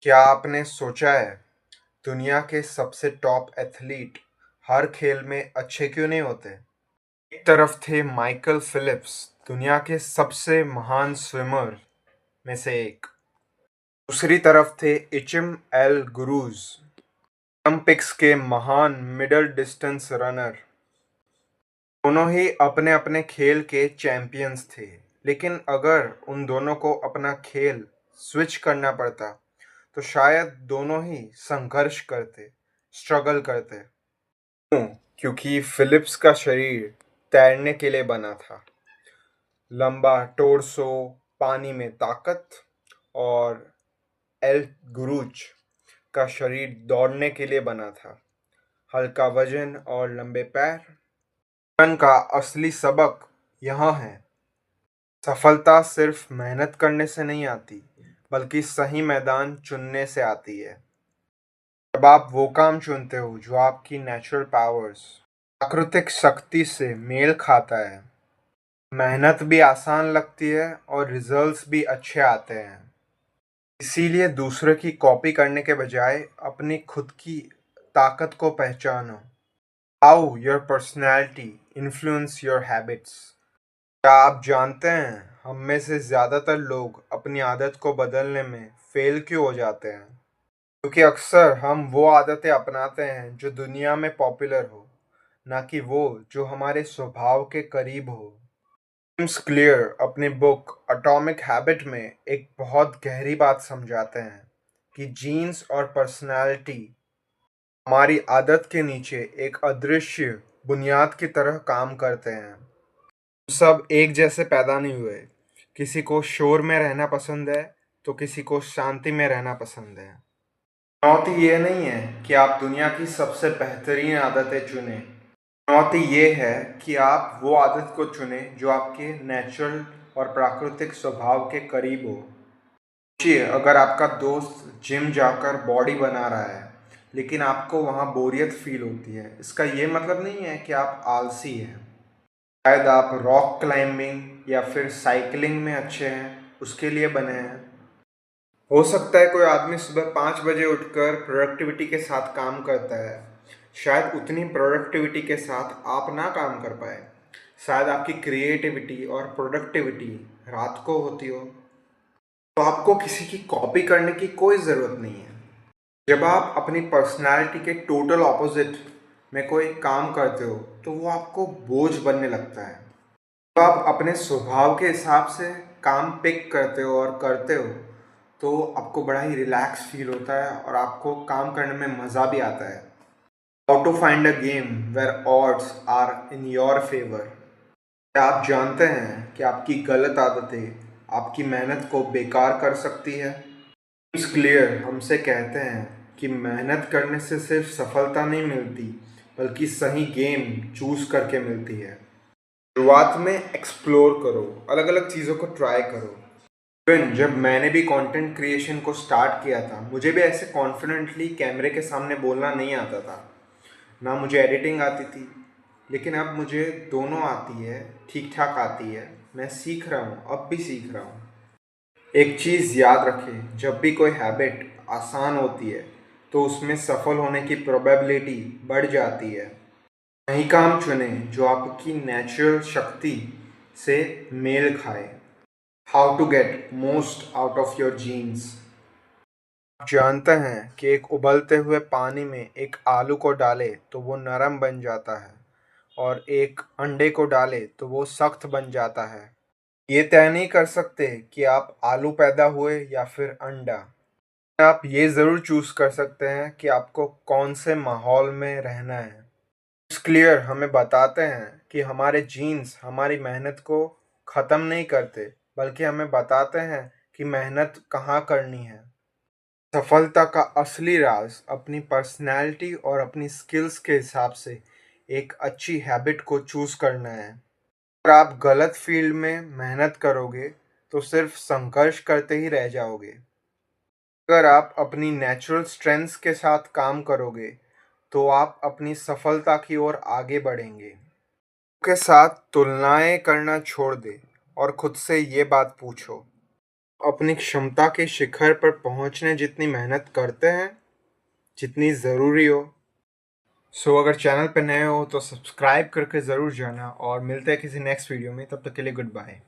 क्या आपने सोचा है दुनिया के सबसे टॉप एथलीट हर खेल में अच्छे क्यों नहीं होते? एक तरफ थे माइकल फिलिप्स, दुनिया के सबसे महान स्विमर में से एक। दूसरी तरफ थे इचिम एल गुरूज, ओलंपिक्स के महान मिडल डिस्टेंस रनर। दोनों ही अपने अपने खेल के चैंपियंस थे, लेकिन अगर उन दोनों को अपना खेल स्विच करना पड़ता तो शायद दोनों ही संघर्ष करते, स्ट्रगल करते। क्यों? क्योंकि फिलिप्स का शरीर तैरने के लिए बना था। लंबा टोर्सो, पानी में ताकत। और एल गुरूज का शरीर दौड़ने के लिए बना था। हल्का वजन और लंबे पैर। रन का असली सबक यहाँ है। सफलता सिर्फ मेहनत करने से नहीं आती, बल्कि सही मैदान चुनने से आती है। जब आप वो काम चुनते हो जो आपकी नेचुरल पावर्स, प्राकृतिक शक्ति से मेल खाता है, मेहनत भी आसान लगती है और रिजल्ट्स भी अच्छे आते हैं। इसीलिए दूसरे की कॉपी करने के बजाय अपनी खुद की ताकत को पहचानो। How your personality influence your habits. क्या आप जानते हैं हम में से ज़्यादातर लोग अपनी आदत को बदलने में फेल क्यों हो जाते हैं? क्योंकि अक्सर हम वो आदतें अपनाते हैं जो दुनिया में पॉपुलर हो, ना कि वो जो हमारे स्वभाव के करीब हो। जेम्स क्लियर अपनी बुक एटॉमिक हैबिट में एक बहुत गहरी बात समझाते हैं कि जीन्स और पर्सनालिटी हमारी आदत के नीचे एक अदृश्य बुनियाद की तरह काम करते हैं। हम सब एक जैसे पैदा नहीं हुए। किसी को शोर में रहना पसंद है तो किसी को शांति में रहना पसंद है। चुनौती ये नहीं है कि आप दुनिया की सबसे बेहतरीन आदतें चुनें। चुनौती ये है कि आप वो आदत को चुनें जो आपके नेचुरल और प्राकृतिक स्वभाव के करीब हो। सोचिए, अगर आपका दोस्त जिम जाकर बॉडी बना रहा है, लेकिन आपको वहाँ बोरियत फील होती है, इसका ये मतलब नहीं है कि आप आलसी हैं। शायद आप रॉक क्लाइंबिंग या फिर साइकिलिंग में अच्छे हैं, उसके लिए बने हैं। हो सकता है कोई आदमी सुबह 5 बजे उठकर प्रोडक्टिविटी के साथ काम करता है। शायद उतनी प्रोडक्टिविटी के साथ आप ना काम कर पाए। शायद आपकी क्रिएटिविटी और प्रोडक्टिविटी रात को होती हो। तो आपको किसी की कॉपी करने की कोई ज़रूरत नहीं है। जब आप अपनी पर्सनालिटी के टोटल ऑपोजिट में कोई काम करते हो तो वो आपको बोझ बनने लगता है। जब आप अपने स्वभाव के हिसाब से काम पिक करते हो और करते हो तो आपको बड़ा ही रिलैक्स फील होता है और आपको काम करने में मज़ा भी आता है। How to find a game where odds are in your favour. क्या आप जानते हैं कि आपकी गलत आदतें आपकी मेहनत को बेकार कर सकती है? जेम्स क्लियर हमसे कहते हैं कि मेहनत करने से सिर्फ सफलता नहीं मिलती, बल्कि सही गेम चूज करके मिलती है। शुरुआत में एक्सप्लोर करो, अलग अलग चीज़ों को ट्राई करो। इवन जब मैंने भी कंटेंट क्रिएशन को स्टार्ट किया था, मुझे भी ऐसे कॉन्फिडेंटली कैमरे के सामने बोलना नहीं आता था। ना मुझे एडिटिंग आती थी, लेकिन अब मुझे दोनों आती है, ठीक ठाक आती है। मैं सीख रहा हूँ, अब भी सीख रहा हूँ। एक चीज़ याद रखें, जब भी कोई हैबिट आसान होती है तो उसमें सफल होने की प्रोबेबिलिटी बढ़ जाती है। वही काम चुनें जो आपकी नेचुरल शक्ति से मेल खाए। How to get most out of your genes. आप जानते हैं कि एक उबलते हुए पानी में एक आलू को डालें तो वो नरम बन जाता है, और एक अंडे को डालें तो वो सख्त बन जाता है। ये तय नहीं कर सकते कि आप आलू पैदा हुए या फिर अंडा। आप ये ज़रूर चूज़ कर सकते हैं कि आपको कौन से माहौल में रहना है। इट्स क्लियर हमें बताते हैं कि हमारे जीन्स हमारी मेहनत को ख़त्म नहीं करते, बल्कि हमें बताते हैं कि मेहनत कहाँ करनी है। सफलता का असली राज अपनी पर्सनैलिटी और अपनी स्किल्स के हिसाब से एक अच्छी हैबिट को चूज़ करना है। अगर आप गलत फील्ड में मेहनत करोगे तो सिर्फ संघर्ष करते ही रह जाओगे। अगर आप अपनी नेचुरल स्ट्रेंथ्स के साथ काम करोगे तो आप अपनी सफलता की ओर आगे बढ़ेंगे। के साथ तुलनाएं करना छोड़ दे और खुद से ये बात पूछो, अपनी क्षमता के शिखर पर पहुंचने जितनी मेहनत करते हैं जितनी ज़रूरी हो। अगर चैनल पे नए हो तो सब्सक्राइब करके ज़रूर जाना और मिलते हैं किसी नेक्स्ट वीडियो में। तब तक के लिए गुड बाय।